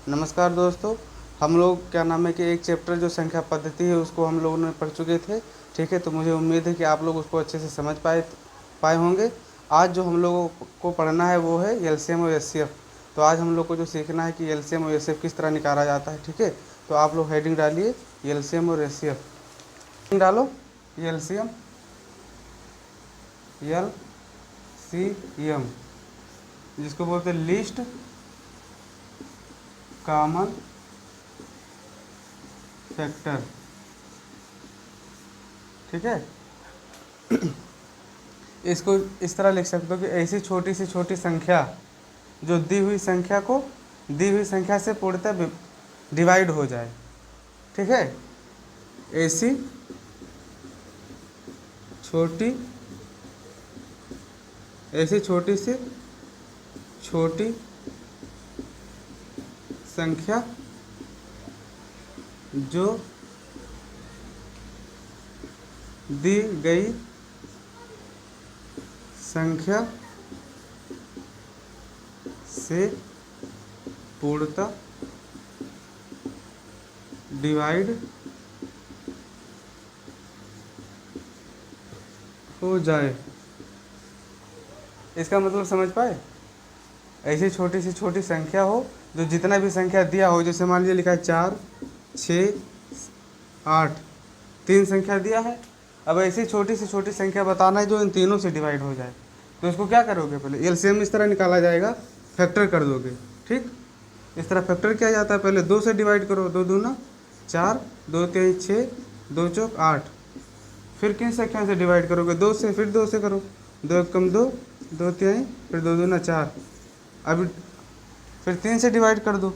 नमस्कार दोस्तों। हम लोग क्या नाम है कि एक चैप्टर जो संख्या पद्धति है उसको हम लोगों ने पढ़ चुके थे। ठीक है, तो मुझे उम्मीद है कि आप लोग उसको अच्छे से समझ पाए पाए होंगे। आज जो हम लोगों को पढ़ना है वो है एलसीएम और एचसीएफ। तो आज हम लोग को जो सीखना है कि एलसीएम और एचसीएफ किस तरह निकाला जाता है। ठीक है, तो आप लोग हेडिंग डालिए एलसीएम और एचसीएफ। हेडिंग डालो एलसीएम एल सी एम, जिसको बोलते हैं लीस्ट कॉमन फैक्टर। ठीक है, इसको इस तरह लिख सकते हो कि ऐसी छोटी से छोटी संख्या जो दी हुई संख्या को दी हुई संख्या से पूर्णतः डिवाइड हो जाए। ठीक है, ऐसी छोटी ऐसी छोटी से छोटी संख्या जो दी गई संख्या से पूर्णतः डिवाइड हो जाए। इसका मतलब समझ पाए? ऐसी छोटी से छोटी संख्या हो जो जितना भी संख्या दिया हो, जैसे मान लीजिए लिखा है 4, 6, 8, 3 संख्या दिया है। अब ऐसी छोटी से छोटी संख्या बताना है जो इन तीनों से डिवाइड हो जाए। तो इसको क्या करोगे, पहले एलसीएम इस तरह निकाला जाएगा, फैक्टर कर दोगे। ठीक, इस तरह फैक्टर किया जाता है। पहले 2 से डिवाइड करो, 2 दूना 4, 2 तिहाई 6, 2 चौक 8। फिर किन संख्या से डिवाइड करोगे? 2 से, फिर 2 से करो, 2 एक कम 2, 2 तिहाई, फिर 2 दूना 4। अभी फिर 3 से डिवाइड कर दो,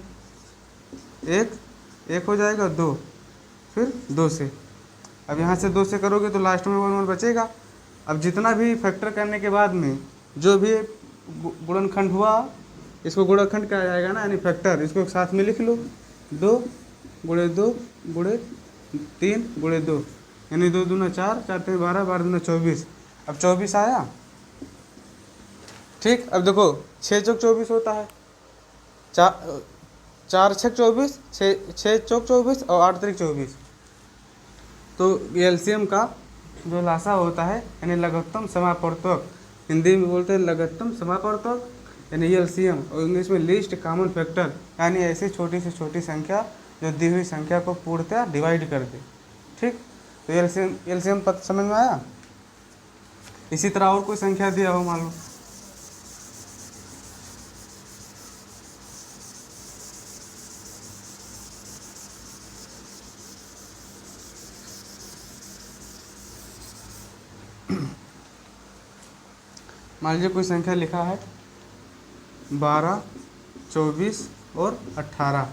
एक हो जाएगा, 2, फिर 2 से। अब यहाँ से 2 से करोगे तो लास्ट में 1 1 बचेगा। अब जितना भी फैक्टर करने के बाद में जो भी गुणनखंड हुआ, इसको गुणनखंड कहा जाएगा ना, यानी फैक्टर। इसको एक साथ में लिख लो, 2 गुणे 2 गुणे 3 गुणे 2, यानी 2 दूना 4, 4 3 12, 12 दूना 24। अब 24 आया। ठीक, अब देखो 6 चौक 24 होता है, 4 छः 24, 6 चौक 24 और 8 तिरिक 24। तो एलसीएम का जो लासा होता है यानी लघुत्तम समापवर्तक, हिंदी में बोलते हैं लघुत्तम समापवर्तक, यानी एलसीएम, और इंग्लिश में लीस्ट कॉमन फैक्टर, यानी ऐसी छोटी से छोटी संख्या जो दी हुई संख्या को पूर्णतः डिवाइड कर दे। ठीक, तो एलसीएम पद समझ में आया। इसी तरह और कोई संख्या दिया हो, मान लो मान लीजिए कोई संख्या लिखा है 12, 24 और 18,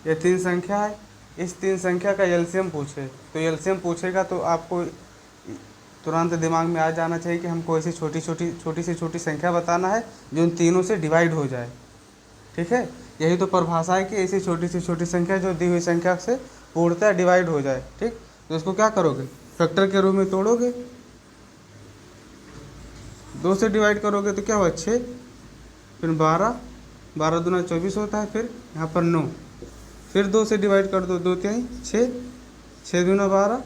ये 3 संख्या है। इस 3 संख्या का एलसीएम पूछे, तो एलसीएम पूछेगा तो आपको तुरंत दिमाग में आ जाना चाहिए कि हमको ऐसी छोटी से छोटी संख्या बताना है जो इन तीनों से डिवाइड हो जाए। ठीक है, यही तो परिभाषा है कि ऐसी छोटी से छोटी संख्या जो दी हुई संख्या से पूर्णतः डिवाइड हो जाए। ठीक, तो इसको क्या करोगे, फैक्टर के रूप में तोड़ोगे। 2 से डिवाइड करोगे तो क्या हुआ 6, फिर 12, 12 दूना 24 होता है, फिर यहाँ पर 9, फिर 2 से डिवाइड कर दो, 2 तिहाई 6, 6 दूना 12,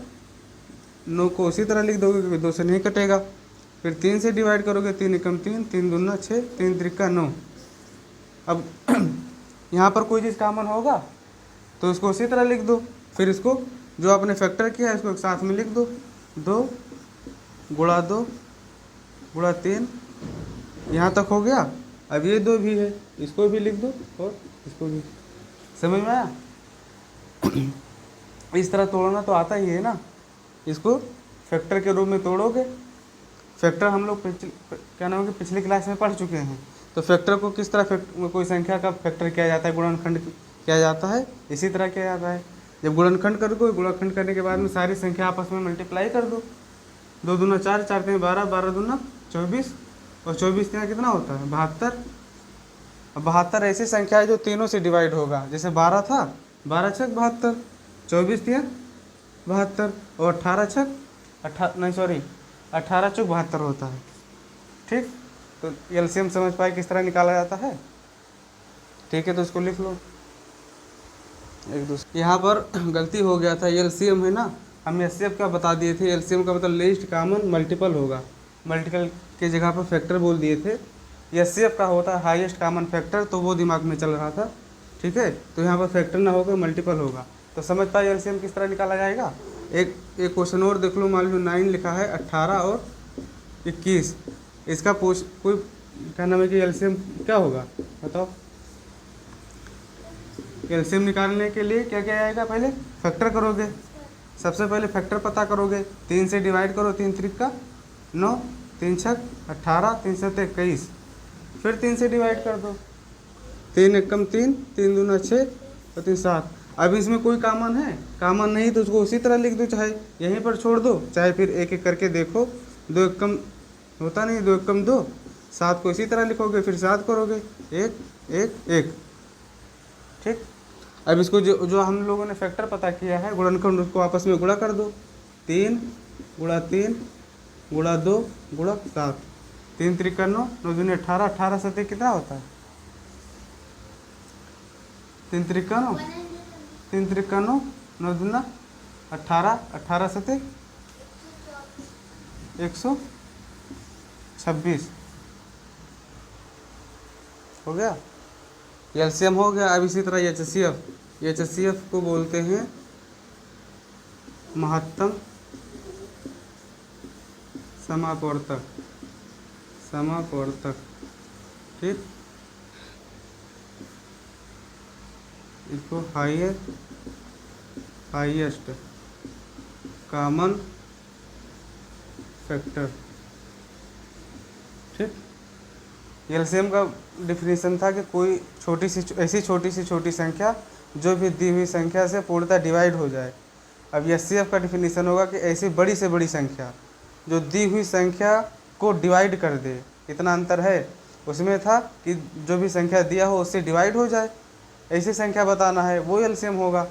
9 को उसी तरह लिख दोगे क्योंकि 2 से नहीं कटेगा। फिर 3 से डिवाइड करोगे, 3 एकम 3, 3 दूना 6, 3 त्रिका 9। अब यहाँ पर कोई चीज़ कॉमन होगा तो इसको उसी तरह लिख दो। फिर इसको जो आपने फैक्टर किया है इसको एक साथ में लिख दो, 2 गुणा 2 गुणा 3, यहाँ तक हो गया। अब ये 2 भी है, इसको भी लिख दो और इसको भी। समझ में आया? इस तरह तोड़ना तो आता ही है ना। इसको फैक्टर के रूप में तोड़ोगे। फैक्टर हम लोग क्या नाम है कि पिछली क्लास में पढ़ चुके हैं। तो फैक्टर को किस तरह कोई संख्या का फैक्टर किया जाता है, गुणनखंड किया जाता है, इसी तरह किया जाता है। जब गुणनखंड करोगे, गुणनखंड करने के बाद में सारी संख्या आपस में मल्टीप्लाई कर दो, 2 दूना 4, 4 तीन 12, 12 दूना 24, और 24 यहाँ कितना होता है 72। अब 72 ऐसी संख्या है जो तीनों से डिवाइड होगा। जैसे 12 था, 12 छक 72, 24 दिया 72, और 18 छक 18 चौक 72 होता है। ठीक, तो एलसीएम समझ पाए किस तरह निकाला जाता है। ठीक है, तो इसको लिख लो, एक दूसरे यहाँ पर गलती हो गया था, एलसीएम है ना, हम एचसीएफ का बता दिए थे। एलसीएम का मतलब लीस्ट कॉमन मल्टीपल होगा, मल्टीपल के जगह पर फैक्टर बोल दिए थे। एचसीएफ का होता है हाईएस्ट कॉमन फैक्टर, तो वो दिमाग में चल रहा था। ठीक है, तो यहाँ पर फैक्टर ना होकर मल्टीपल होगा। तो समझ पाए एलसीएम किस तरह निकाला जाएगा। एक क्वेश्चन और देख लो, मान लो 9 लिखा है, 18 और 21, इसका पूछ कोई क्या नाम है कि एलसीएम क्या होगा बताओ। एलसीएम निकालने के लिए क्या क्या आएगा, पहले फैक्टर करोगे। सबसे पहले फैक्टर पता करोगे, 3 से डिवाइड करो, 3 त्रिक का 9, 3 छक 18, 3 7 21, फिर 3 से डिवाइड कर दो, 3 एकम 3, 3 दूना 6 और 3 7। अब इसमें कोई कॉमन है, कॉमन नहीं तो उसको उसी तरह लिख दो, चाहे यहीं पर छोड़ दो, चाहे फिर एक एक करके देखो। 2 एकम होता नहीं, 2 एकम 2, 7 को इसी तरह लिखोगे, फिर 7 करोगे, 1 1 1। ठीक, अब इसको जो हम लोगों ने फैक्टर पता किया है गुणनखंड, उसको आपस में गुणा कर दो। 3 गुणा 3 गुणा 2 गुणा 7, 3 त्रिका 9, 9 दूनी 18, 18 सतह कितना होता है, 3 त्रिका 9, 3 त्रिका 9, 9 दूना 18, 18 सतह 126 हो गया, एलसीएम हो गया। अब इसी तरह एचसीएफ, एचसीएफ को बोलते हैं महत्तम समापवर्तक, समापवर्तक। ठीक, इसको हाईएस्ट कॉमन फैक्टर। ठीक, एलसीएम का डिफिनीशन था कि कोई छोटी सी ऐसी छोटी संख्या जो भी दी हुई संख्या से पूर्णतः डिवाइड हो जाए। अब एचसीएफ का डिफिनीशन होगा कि ऐसी बड़ी से बड़ी संख्या जो दी हुई संख्या को डिवाइड कर दे। इतना अंतर है, उसमें था कि जो भी संख्या दिया हो उससे डिवाइड हो जाए, ऐसी संख्या बताना है, वो एलसीएम होगा।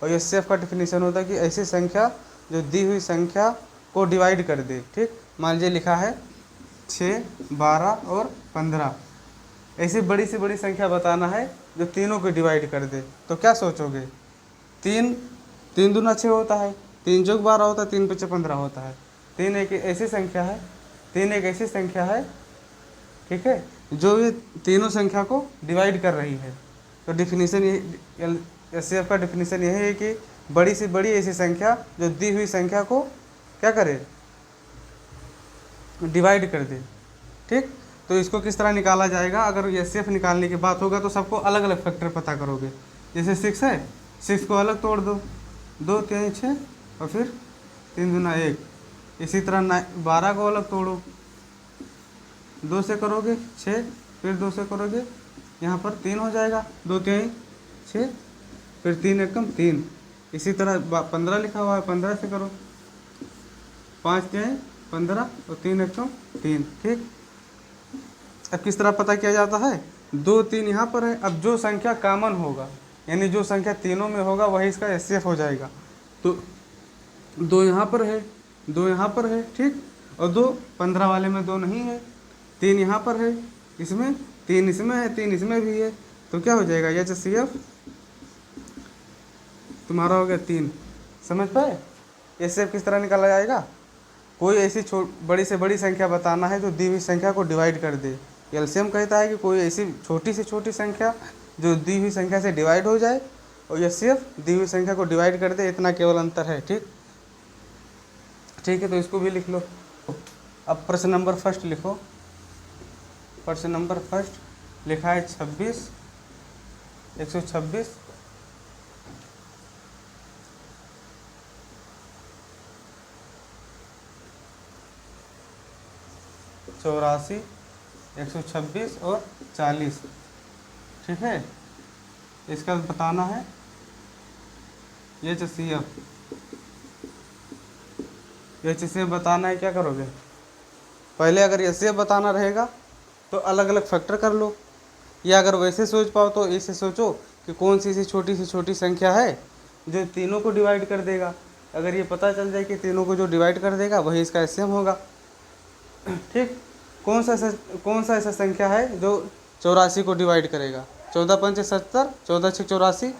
और एचसीएफ का डिफिनीशन होता है कि ऐसी संख्या जो दी हुई संख्या को डिवाइड कर दे। ठीक, मान लीजिए लिखा है 6, 12 और 15, ऐसी बड़ी से बड़ी संख्या बताना है जो तीनों को डिवाइड कर दे। तो क्या सोचोगे, 3 दूना 6 होता है, 3 जोग 12 होता है, 3 पचे 15 होता है। 3 एक ऐसी संख्या है, 3 एक ऐसी संख्या है, ठीक है, जो ये तीनों संख्या को डिवाइड कर रही है। तो डिफिनीशन ये एचसीएफ का डिफिनीशन यही है कि बड़ी से बड़ी ऐसी संख्या जो दी हुई संख्या को क्या करे, डिवाइड कर दे। ठीक, तो इसको किस तरह निकाला जाएगा, अगर एचसीएफ निकालने की बात होगा तो सबको अलग अलग फैक्टर पता करोगे। जैसे 6 है, 6 को अलग तोड़ दो, 2 3 6 और फिर 3 दूना 1। इसी तरह 12 को अलग तोड़ो, 2 से करोगे 6, फिर 2 से करोगे, यहाँ पर 3 हो जाएगा, 2 3 6, फिर 3 एकम 3। इसी तरह 15 लिखा हुआ है, 15 से करो, 5 3 15 और 3 एकम 3। ठीक, अब किस तरह पता किया जाता है, 2 3 यहाँ पर है। अब जो संख्या कॉमन होगा, यानी जो संख्या तीनों में होगा वही इसका एचसीएफ हो जाएगा। तो 2 यहाँ पर है, 2 यहाँ पर है, ठीक, और 2 15 वाले में 2 नहीं है, 3 यहाँ पर है, इसमें 3 इसमें है, 3 इसमें भी है। तो क्या हो जाएगा, एचसीएफ तुम्हारा हो गया 3। समझ पाए एचसीएफ किस तरह निकाला जाएगा। कोई ऐसी बड़ी से बड़ी संख्या बताना है जो दी हुई संख्या को डिवाइड कर दे। एलसीएम कहता है कि कोई ऐसी छोटी से छोटी संख्या जो दी हुई संख्या से डिवाइड हो जाए, और एचसीएफ दी हुई संख्या को डिवाइड कर दे, इतना केवल अंतर है। ठीक, ठीक है, तो इसको भी लिख लो। अब प्रश्न नंबर फर्स्ट लिखो। प्रश्न नंबर फर्स्ट लिखा है 26, 126 84 126 और 40। ठीक है, इसका बताना है एचसीएफ। एचसीएफ बताना है, क्या करोगे, पहले अगर एचसीएफ बताना रहेगा तो अलग अलग फैक्टर कर लो, या अगर वैसे सोच पाओ तो ऐसे सोचो कि कौन सी से छोटी संख्या है जो तीनों को डिवाइड कर देगा। अगर ये पता चल जाए कि तीनों को जो डिवाइड कर देगा वही इसका एचसीएफ होगा। ठीक, कौन सा ऐसा संख्या है जो 84 को डिवाइड करेगा, 14 पंच 70, 14 6 84,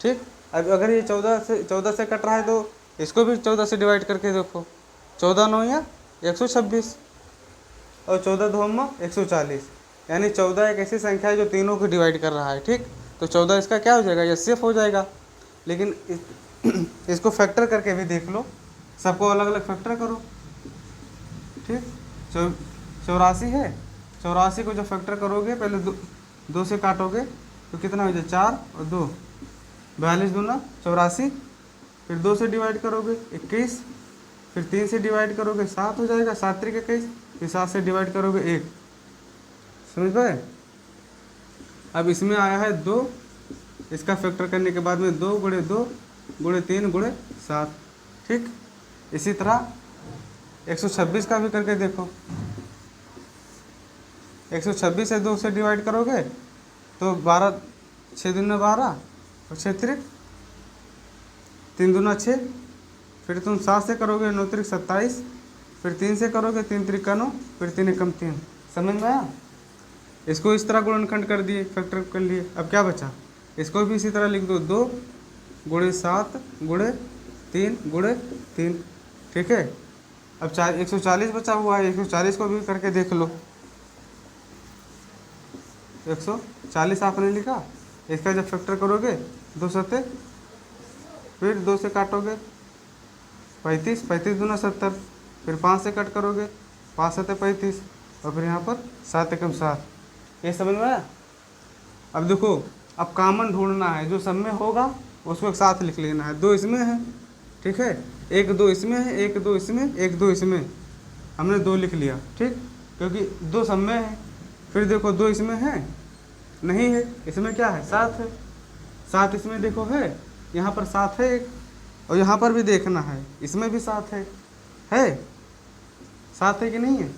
ठीक। अब अगर ये 14 से कट रहा है तो इसको भी 14 से डिवाइड करके देखो। 14 9 या 126 और 14 2 140, यानी 14 एक ऐसी संख्या है जो तीनों को डिवाइड कर रहा है। ठीक, तो 14 इसका क्या हो जाएगा, एचसीएफ हो जाएगा। लेकिन इसको फैक्टर करके भी देख लो, सबको अलग अलग फैक्टर करो। ठीक, 84 है, 84 को जब फैक्टर करोगे पहले दो से काटोगे तो कितना हो जाए 4 और 2, 42 दूना 84, फिर 2 से डिवाइड करोगे 21, फिर 3 से डिवाइड करोगे 7 हो जाएगा, 7 3 21, फिर 7 से डिवाइड करोगे 1। समझ पाए। अब इसमें आया है 2, इसका फैक्टर करने के बाद में 2 गुणे 2 गुणे 3 गुणे 7। ठीक, इसी तरह 126 का भी करके देखो। 126 से 2 से डिवाइड करोगे तो 12 6 दूना 12 और 6 3 3 दूना 6, फिर तुम 7 से करोगे 9 3 27, फिर 3 से करोगे 3 3 9, फिर 3 एकम 3। समझ में आया। इसको इस तरह गुणनखंड कर दिए, फैक्टर कर लिए। अब क्या बचा, इसको भी इसी तरह लिख दो, 2 गुणे 7 गुणे 3 गुणे 3। ठीक है, अब 140 बचा हुआ है, 140 को भी करके देख लो। 140 आपने लिखा, इसका जब फैक्टर करोगे 2 सत्ते, फिर 2 से काटोगे 35, 35 दूना 70, फिर 5 से कट करोगे 5 सत्ते 35, और फिर यहाँ पर 7 एकम 7। ये समझ में आया। अब देखो, अब कॉमन ढूंढना है, जो सब में होगा उसको एक साथ लिख लेना है। 2 इसमें है, ठीक है, 1 2 इसमें है, 1 2 इसमें, 1 2 इसमें, हमने 2 लिख लिया। ठीक, क्योंकि 2 सब में है। फिर देखो 2 इसमें है, नहीं है, इसमें क्या है 7 है, 7 इसमें देखो है, यहाँ पर 7 है एक, और यहाँ पर भी देखना है, इसमें भी 7 है 7 है कि नहीं है,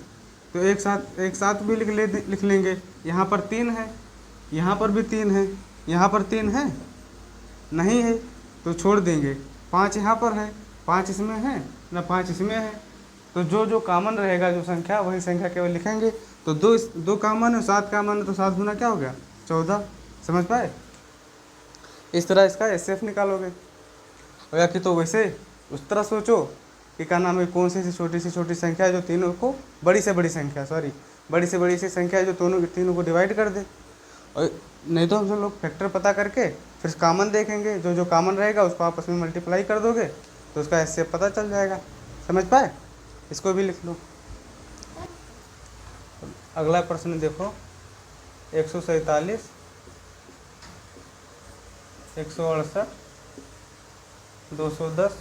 तो एक साथ भी लिख लेंगे। यहाँ पर 3 है, यहाँ पर भी 3 है, यहाँ पर 3 है, नहीं है तो छोड़ देंगे। 5 यहाँ पर है, 5 इसमें है ना, 5 इसमें है, तो जो कॉमन रहेगा, जो संख्या, वही संख्या केवल लिखेंगे। तो 2 कॉमन है, 7 कॉमन है, तो 7 गुना क्या हो गया 14। समझ पाए। इस तरह इसका एचसीएफ निकालोगे। और या कि तो वैसे उस तरह सोचो कि क्या नाम है, कौन सी छोटी से छोटी संख्या है जो तीनों को, बड़ी से बड़ी संख्या बड़ी से बड़ी सी संख्या है जो तीनों को डिवाइड कर दे। और नहीं तो हम सब लोग फैक्टर पता करके फिर कॉमन देखेंगे, जो कॉमन रहेगा उसको आपस में मल्टीप्लाई कर दोगे तो उसका एचसीएफ पता चल जाएगा। समझ पाए। इसको भी लिख लो। अगला प्रश्न देखो, 147, 168, 210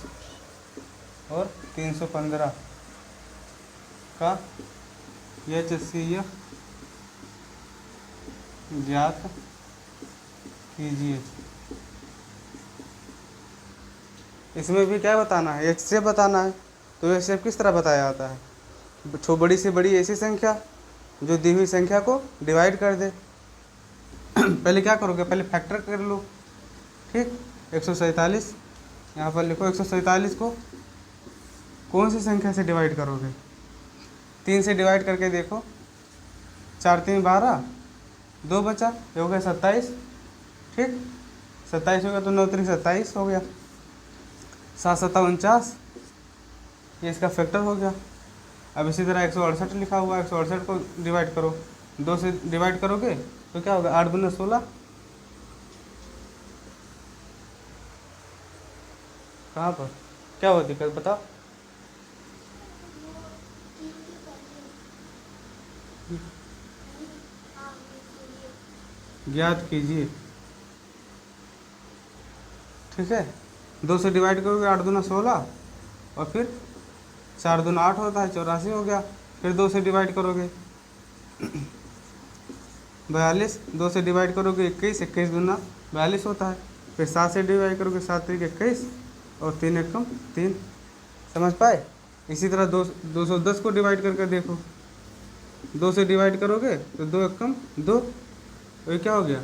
और 315 का एचसीएफ ज्ञात कीजिए। इसमें भी क्या बताना है, एचसीएफ बताना है। तो एचसीएफ किस तरह बताया जाता है, बड़ी से बड़ी ऐसी संख्या जो दी हुई संख्या को डिवाइड कर दे। पहले क्या करोगे, पहले फैक्टर कर लो। ठीक, 147 यहाँ पर लिखो। 147 को कौन सी संख्या से डिवाइड करोगे, 3 से डिवाइड करके देखो। 4 3 12, 2 बचा, ये हो गया 27। ठीक, 27 हो गया तो 9 3 27 हो गया, 7 7 49, ये इसका फैक्टर हो गया। अब इसी तरह 168 लिखा हुआ है, 168 को डिवाइड करो, 2 से डिवाइड करोगे तो क्या होगा 8 दूना 16। कहाँ पर क्या हुआ दिक्कत बताओ। ज्ञात कीजिए। ठीक है, 2 से डिवाइड करोगे 8 दूना 16, और फिर 4 दूना 8 होता है, 84 हो गया। फिर 2 से डिवाइड करोगे 42, 2 से डिवाइड करोगे 21, 21 दूना 42 होता है। फिर 7 से डिवाइड करोगे 7 3 21 और 3 एकम 3। समझ पाए। इसी तरह 210 को डिवाइड करके देखो। 2 से डिवाइड करोगे तो 2 एकम 2, ये क्या हो गया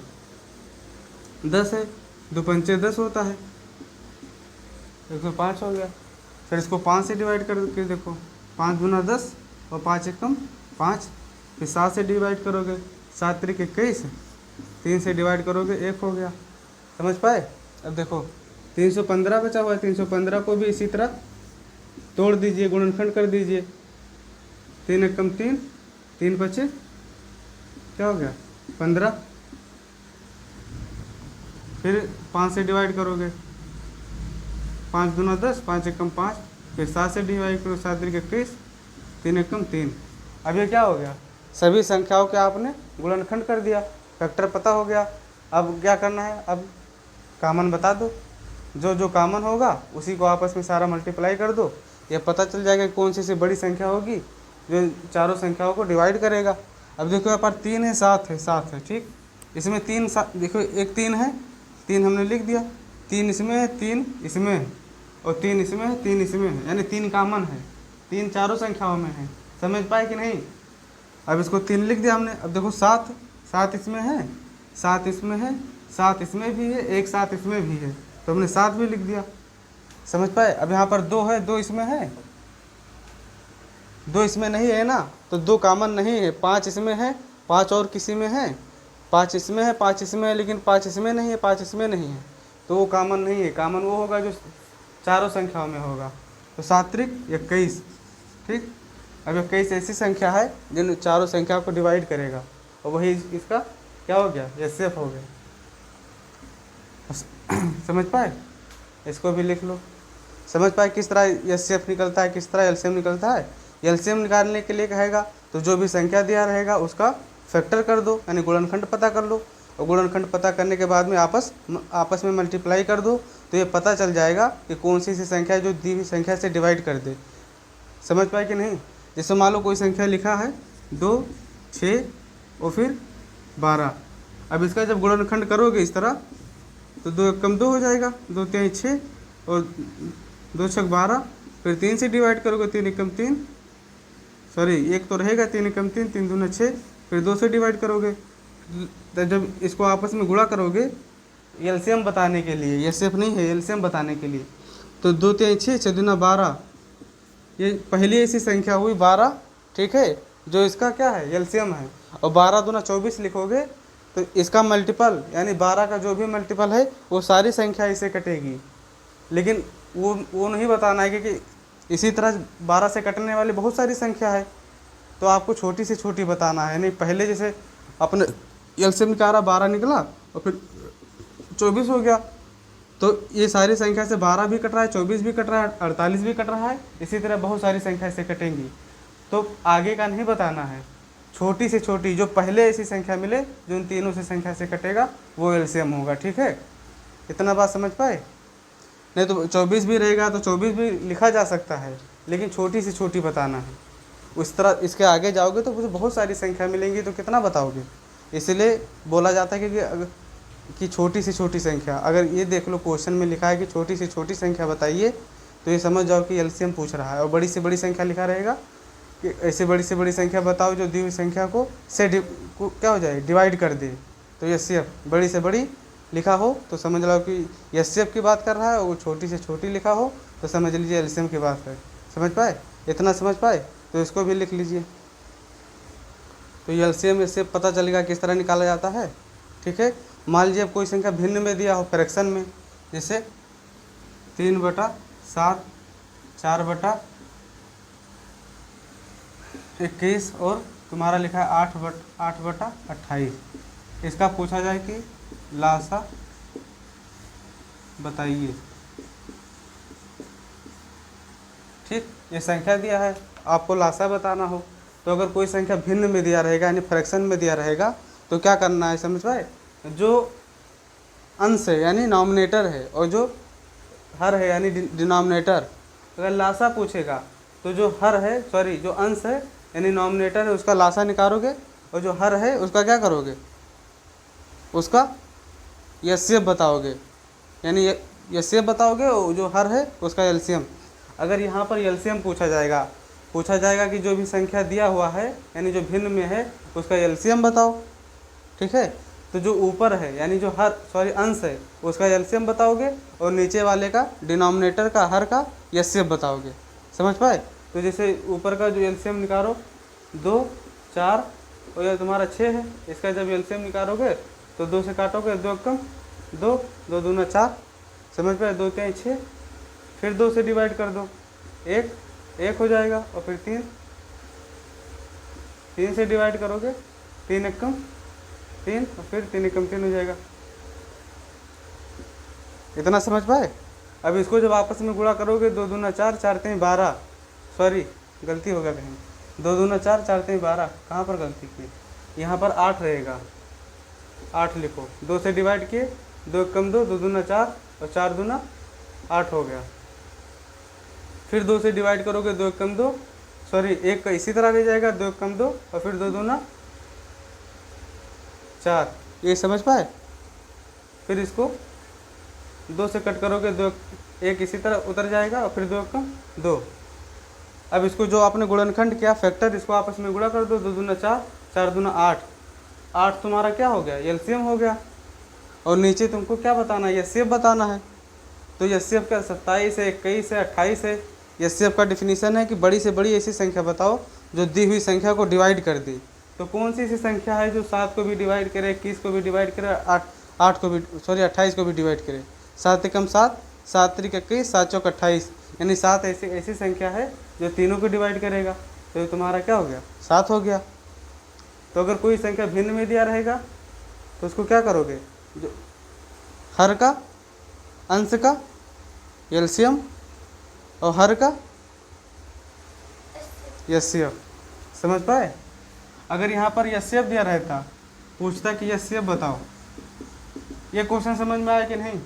10 है, 2 पंचे 10 होता है, 105 हो गया। फिर इसको 5 से डिवाइड करके देखो, 5 गुना 10 और 5 एकम 5। फिर 7 से डिवाइड करोगे, 7 3 21, 3 से डिवाइड करोगे 1 हो गया। समझ पाए। अब देखो 315 बचा हुआ है, 315 को भी इसी तरह तोड़ दीजिए, गुणनखंड कर दीजिए। 3 एकम 3, 3 बचे क्या हो गया 15। फिर 5 से डिवाइड करोगे, 5 दूना 10, 5 एकम 5, फिर 7 से डिवाइड करो, 7 3 21, 3 एकम 3। अब ये क्या हो गया, सभी संख्याओं के आपने गुणनखंड कर दिया, फैक्टर पता हो गया। अब क्या करना है, अब कॉमन बता दो, जो जो कॉमन होगा उसी को आपस में सारा मल्टीप्लाई कर दो, ये पता चल जाएगा कौन सी बड़ी संख्या होगी जो चारों संख्याओं को डिवाइड करेगा। अब देखो यहाँ पर 3 है, 7 है, 7 है, ठीक। इसमें 3 देखो, एक 3 है, 3 हमने लिख दिया, 3 इसमें है, 3 इसमें है, और 3 इसमें है, 3 इसमें है, यानी 3 कॉमन है, 3 चारों संख्याओं में है। समझ पाए कि नहीं। अब इसको 3 लिख दिया हमने। अब देखो 7, 7 इसमें है, 7 इसमें है, 7 इसमें भी है, एक 7 इसमें भी है, तो हमने 7 भी लिख दिया। समझ पाए। अब यहाँ पर 2 है, 2 इसमें है, 2 इसमें नहीं है ना, तो 2 कॉमन नहीं है। 5 इसमें है, 5 और किसी में है, 5 इसमें है, 5 इसमें है, लेकिन 5 इसमें नहीं है, 5 इसमें नहीं है, तो वो कॉमन नहीं है। कॉमन वो होगा जो चारों संख्याओं में होगा। तो 7 त्रिक 21, ठीक। अब 21 ऐसी संख्या है जिन चारों संख्याओं को डिवाइड करेगा, और वही इसका क्या हो गया, एचसीएफ हो गया। समझ पाए। इसको भी लिख लो। समझ पाए किस तरह एचसीएफ निकलता है, किस तरह एलसीएम निकलता है। एलसीएम निकालने के लिए कहेगा तो जो भी संख्या दिया रहेगा उसका फैक्टर कर दो, यानी गुणनखंड पता कर लो, और गुणनखंड पता करने के बाद में आपस में मल्टीप्लाई कर दो, तो ये पता चल जाएगा कि कौन सी संख्या जो दी हुई संख्या से डिवाइड कर दे। समझ पाए कि नहीं। जैसे मान लो कोई संख्या लिखा है 2, 6 और फिर 12। अब इसका जब गुणनखंड करोगे इस तरह, तो 2 एकम 2 हो जाएगा, 2 3 6 और 2 6 12, फिर 3 से डिवाइड करोगे, 3 एकम 3, सॉरी एक तो रहेगा, 3 एकम 3, 3 दूना 6, फिर 2 से डिवाइड करोगे। तो जब इसको आपस में गुणा करोगे एलसीएम बताने के लिए, एचसीएफ नहीं है, एलसीएम बताने के लिए, तो 2 3 6, 6 दूना 12, ये पहली ऐसी संख्या हुई 12, ठीक है, जो इसका क्या है, एलसीएम है। और 12 दूना 24 लिखोगे तो इसका मल्टीपल, यानी 12 का जो भी मल्टीपल है वो सारी संख्या इससे कटेगी। लेकिन वो नहीं बताना है कि इसी तरह 12 से कटने वाली बहुत सारी संख्या है, तो आपको छोटी से छोटी बताना है। नहीं पहले जैसे अपने एलसीएम निकाला 12 निकला और फिर 24 हो गया, तो ये सारी संख्या से 12 भी कट रहा है, 24 भी कट रहा है, 48 भी कट रहा है, इसी तरह बहुत सारी संख्या से कटेंगी। तो आगे का नहीं बताना है, छोटी से छोटी जो पहले ऐसी संख्या मिले जो इन तीनों से संख्या से कटेगा वो एलसीएम होगा, ठीक है। इतना बात समझ पाए। नहीं तो 24 भी रहेगा तो 24 भी लिखा जा सकता है, लेकिन छोटी से छोटी बताना है। उस तरह इसके आगे जाओगे तो मुझे बहुत सारी संख्या मिलेंगी, तो कितना बताओगे। इसलिए बोला जाता है कि छोटी से छोटी संख्या, अगर ये देख लो क्वेश्चन में लिखा है कि छोटी से छोटी संख्या बताइए, तो ये समझ जाओ कि एलसीएम पूछ रहा है। और बड़ी से बड़ी संख्या लिखा रहेगा कि ऐसे बड़ी से बड़ी संख्या बताओ जो दी हुई संख्या को क्या हो जाए, डिवाइड कर दे, तो एचसीएफ। बड़ी से बड़ी लिखा हो तो समझ लो कि एचसीएफ की बात कर रहा है, और वो छोटी से छोटी लिखा हो तो समझ लीजिए एलसीएम की बात है। समझ पाए। इतना समझ पाए तो इसको भी लिख लीजिए। तो एलसीएम इससे पता चलेगा किस तरह निकाला जाता है, ठीक है। मान लीजिए अब कोई संख्या भिन्न में दिया हो, फ्रैक्शन में, जैसे 3/7, 4/21 और तुम्हारा लिखा है 8/28। इसका पूछा जाए कि लासा बताइए, ठीक। ये संख्या दिया है, आपको लासा बताना हो, तो अगर कोई संख्या भिन्न में दिया रहेगा यानी फ्रैक्शन में दिया रहेगा, तो क्या करना है, समझ पाए। जो अंश है यानी नॉमिनेटर है, और जो हर है यानी डिनोमिनेटर। अगर लासा पूछेगा तो जो हर है, सॉरी जो अंश है यानी नॉमिनेटर है उसका लासा निकालोगे, और जो हर है उसका क्या करोगे, उसका एचसीएफ बताओगे, यानी एचसीएफ बताओगे, और जो हर है उसका एलसीएम। अगर यहाँ पर एलसीएम पूछा जाएगा कि जो भी संख्या दिया हुआ है यानी जो भिन्न में है उसका एलसीएम बताओ, ठीक है। तो जो ऊपर है यानी जो अंश है उसका एलसीएम बताओगे, और नीचे वाले का डिनोमिनेटर का हर का एचसीएफ बताओगे। समझ पाए। तो जैसे ऊपर का जो एलसीएम निकालो 2 4 और यह तुम्हारा 6 है, इसका जब एलसीएम निकालोगे तो 2 से काटोगे, 2 एकम 2, 2 दूना 4, समझ पाए, 2 तिहाई 6, फिर 2 से डिवाइड कर दो, 1 हो जाएगा, और फिर 3 से डिवाइड करोगे, 3 एकम 3, और फिर 3 एकम 3 हो जाएगा। इतना समझ पाए। अब इसको जब आपस में गुणा करोगे, 2 दूना 4, 4 3 12, सॉरी गलती हो गया कहीं, 2 दूना 4, 4 3 12, कहाँ पर गलती की, यहाँ पर 8 रहेगा, 8 लिखो, 2 से डिवाइड किए, 2 कम 2, 2 दूना 4, और 4 दूना 8 हो गया। फिर 2 से डिवाइड करोगे, 2 कम 2, सॉरी 1 का इसी तरह रह जाएगा, 2 कम 2, और फिर 2 दूना 4, ये समझ पाए। फिर इसको 2 से कट करोगे, 2 1 इसी तरह उतर जाएगा, और फिर 2 कम 2। अब इसको जो आपने गुणनखंड किया फैक्टर, इसको आपस में गुणा कर दो, 2 दूना 4, 4 दूना 8, 8 तुम्हारा क्या हो गया, एलसीएम हो गया। और नीचे तुमको क्या बताना है, एचसीएफ बताना है। तो एचसीएफ का 27 है, 21 है, 28 है। एचसीएफ का डिफिनीशन है कि बड़ी से बड़ी ऐसी संख्या बताओ जो दी हुई संख्या को डिवाइड कर दी। तो कौन सी ऐसी संख्या है जो 7 को भी डिवाइड करे, 21 को भी डिवाइड करे, 8 को भी, सॉरी 28 को भी डिवाइड करे। 7 एकम 7, 7 त्रिक 21, 7 चौक 28, यानी 7 ऐसी संख्या है जो तीनों को डिवाइड करेगा। तो ये तुम्हारा क्या हो गया, 7 हो गया। तो अगर कोई संख्या भिन्न में दिया रहेगा तो उसको क्या करोगे, जो हर का, अंश का एलसीएम, और हर का एचसीएफ। समझ पाए। अगर यहाँ पर एचसीएफ दिया रहता, पूछता कि एचसीएफ बताओ, ये क्वेश्चन समझ में आया कि नहीं,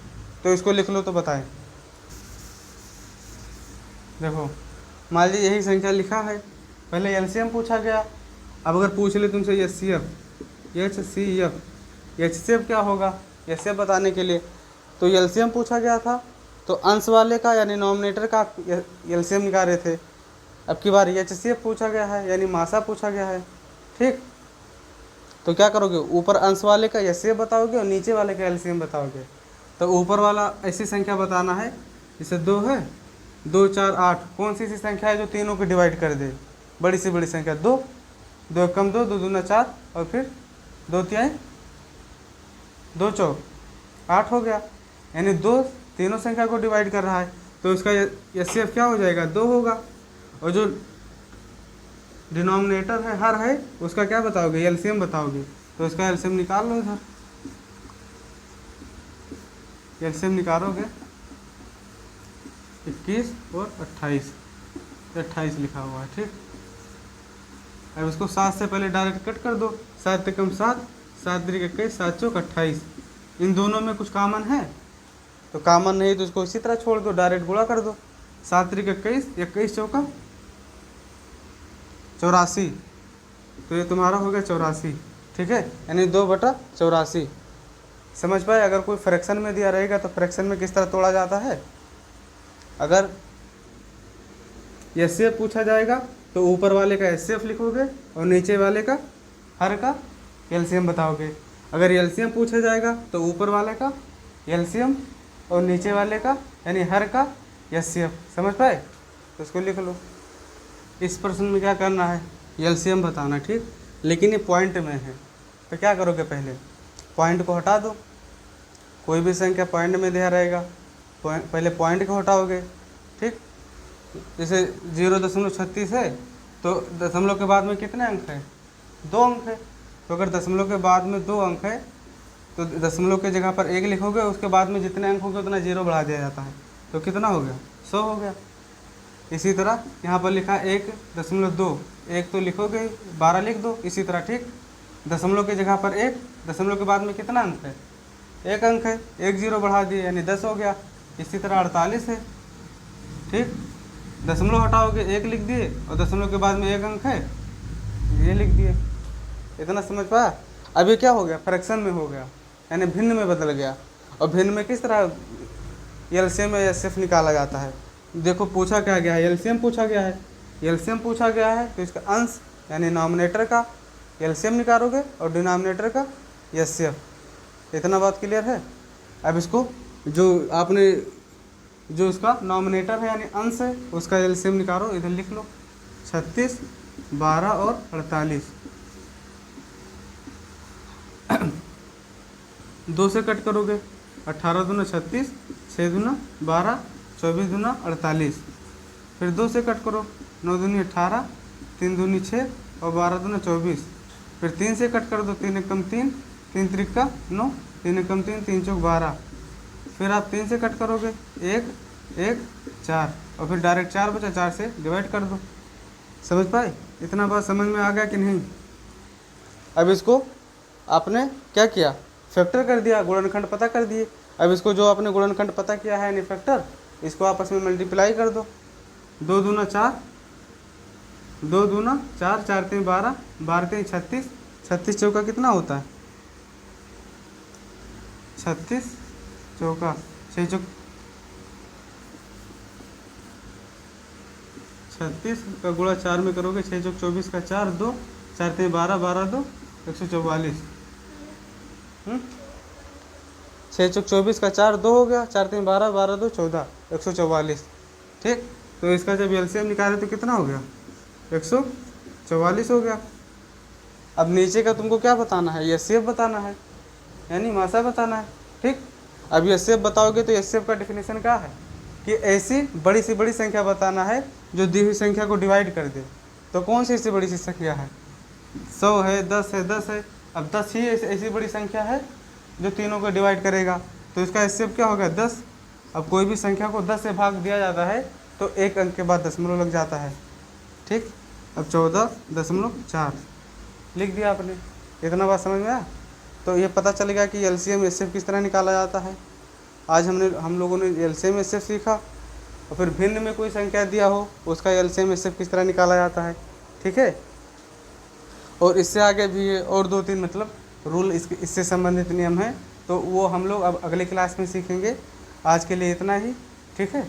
तो इसको लिख लो तो बताएं। देखो मान लीजिए यही संख्या लिखा है, पहले एलसीएम पूछा गया। अब अगर पूछ ले तुमसे एचसीएफ, एचसीएफ क्या होगा, एचसीएफ बताने के लिए तो एलसीएम पूछा गया था, तो अंश वाले का यानी नॉमिनेटर का एलसीएम निकाल रहे थे। अब की बार एचसीएफ पूछा गया है, यानी मासा पूछा गया है। ठीक, तो क्या करोगे, ऊपर अंश वाले का एचसीएफ बताओगे और नीचे वाले का एलसीएम बताओगे। तो ऊपर वाला ऐसी संख्या बताना है, जैसे 2 है, 2 4 8, कौन सी ऐसी संख्या है जो तीनों को डिवाइड कर दे, बड़ी से बड़ी संख्या 2, 2 कम 2, 2 दूना 4, और फिर 2 तिहाई 2 चौक 8 हो गया, यानी 2 तीनों संख्या को डिवाइड कर रहा है। तो इसका एचसीएफ क्या हो जाएगा, 2 होगा। और जो डिनोमिनेटर है, हर है, उसका क्या बताओगे, एलसीएम बताओगे। तो इसका एलसीएम निकाल लो, इधर एलसीएम निकालोगे, 21 और 28, 28 लिखा हुआ है। ठीक, अब इसको 7 से पहले डायरेक्ट कट कर दो, 7 एकम 7, 7 त्रिक 21, 7 चौक 28। इन दोनों में कुछ कॉमन है, तो कॉमन नहीं तो इसको इसी तरह छोड़ दो, डायरेक्ट गुणा कर दो, 7 त्रिक 21, 21 चौका 84, तो ये तुम्हारा हो गया 84। ठीक है, यानी 2/84। समझ पाए। अगर कोई फ्रैक्शन में दिया रहेगा तो फ्रैक्शन में किस तरह तोड़ा जाता है। अगर एचसीएफ पूछा जाएगा तो ऊपर वाले का एचसीएफ लिखोगे और नीचे वाले का हर का एलसीएम बताओगे। अगर एलसीएम पूछा जाएगा तो ऊपर वाले का एलसीएम और नीचे वाले का यानी हर का एचसीएफ। समझ पाए, तो इसको लिख लो। इस प्रश्न में क्या करना है, एलसीएम बताना। ठीक, लेकिन ये पॉइंट में है, तो क्या करोगे, पहले पॉइंट को हटा दो। कोई भी संख्या पॉइंट में दिया रहेगा, पहले पॉइंट को हटाओगे। ठीक, जैसे 0.36 है तो दशमलव के बाद में कितने अंक है, 2 अंक है। तो अगर दशमलव के बाद में 2 अंक है तो दशमलव के जगह पर 1 लिखोगे, उसके बाद में जितने अंक होंगे उतना 0 बढ़ा दिया जाता है। तो कितना हो गया, 100 हो गया। इसी तरह यहाँ पर लिखा 1.2, 1 तो लिखोगे, 12 लिख दो। इसी तरह ठीक, दशमलव की जगह पर 1, दशमलव के बाद में कितना अंक है, 1 अंक है, 1 0 बढ़ा दिए यानी 10 हो गया। इसी तरह 48 है। ठीक, दशमलव हटाओगे, 1 लिख दिए और दशमलव के बाद में 1 अंक है, ये लिख दिए। इतना समझ पाया। अब ये क्या हो गया, फ्रैक्शन में हो गया, यानी भिन्न में बदल गया। और भिन्न में किस तरह एलसीएम या एचसीएफ निकाला जाता है। देखो पूछा क्या गया है, एलसीएम पूछा गया है। एलसीएम पूछा गया है तो इसका अंश यानी नॉमिनेटर का एलसीएम निकालोगे और डिनोमिनेटर का एचसीएफ। इतना बात क्लियर है। अब इसको जो आपने जो इसका नॉमिनेटर है यानी अंश है उसका एलसीएम निकालो, इधर लिख लो 36, 12 और 48। 2 से कट करोगे, 18 दूना 36, 6 दूना 12, 24 दूना 48। फिर 2 से कट करो, 9 दूनी 18, 3 दूनी 6 और 12 दूना 24। फिर 3 से कट कर दो, 3 एकम 3, 3 त्रिका 9, 3 एकम 3, 3 चौक 12। फिर आप 3 से कट करोगे, 1 1 4 और फिर डायरेक्ट 4 बचा, 4 से डिवाइड कर दो। समझ पाए? इतना बात समझ में आ गया कि नहीं? अब इसको आपने क्या किया, फैक्टर कर दिया, गुणनखंड पता कर दिए। अब इसको जो आपने गुणनखंड पता किया है यानी फैक्टर, इसको आपस में मल्टीप्लाई कर दो। 2 दूना 4, 2 दूना 4, 4 3 12, 12 3 36, 36 चौका कितना होता है? 36 चौका 6 चौक 36 का गुणा 4 में करोगे, 6 चौक 24 का 4 2, 4 3 12, 12 2 144। 6 चौक 24 का 4 2 हो गया, 4 3 12, 12 2 14, 144। ठीक, तो इसका जब एलसीएम निकाले तो कितना हो गया? 144 हो गया। अब नीचे का तुमको क्या बताना है? एचसीएफ बताना है, यानी मासा बताना है। ठीक, अब एचसीएफ बताओगे तो एचसीएफ का डेफिनेशन क्या है कि ऐसी बड़ी से बड़ी संख्या बताना है जो दी हुई संख्या को डिवाइड कर दे। तो कौन सी इससे बड़ी सी संख्या है? 100 है, 10 है, 10 है। अब 10 ही ऐसी बड़ी संख्या है जो तीनों को डिवाइड करेगा, तो इसका एचसीएफ क्या होगा? 10। अब कोई भी संख्या को 10 से भाग दिया जाता है तो एक अंक के बाद दशमलव लग जाता है। ठीक, अब 14.4 लिख दिया आपने। इतना बात समझ में आया? तो ये पता चल गया कि एलसीएम एचसीएफ किस तरह निकाला जाता है। आज हम लोगों ने एलसीएम एचसीएफ सीखा, और फिर भिन्न में कोई संख्या दिया हो उसका एलसीएम एचसीएफ किस तरह निकाला जाता है। ठीक है, और इससे आगे भी है और 2-3 मतलब रूल इससे संबंधित नियम हैं, तो वो हम लोग अब अगले क्लास में सीखेंगे। आज के लिए इतना ही। ठीक है।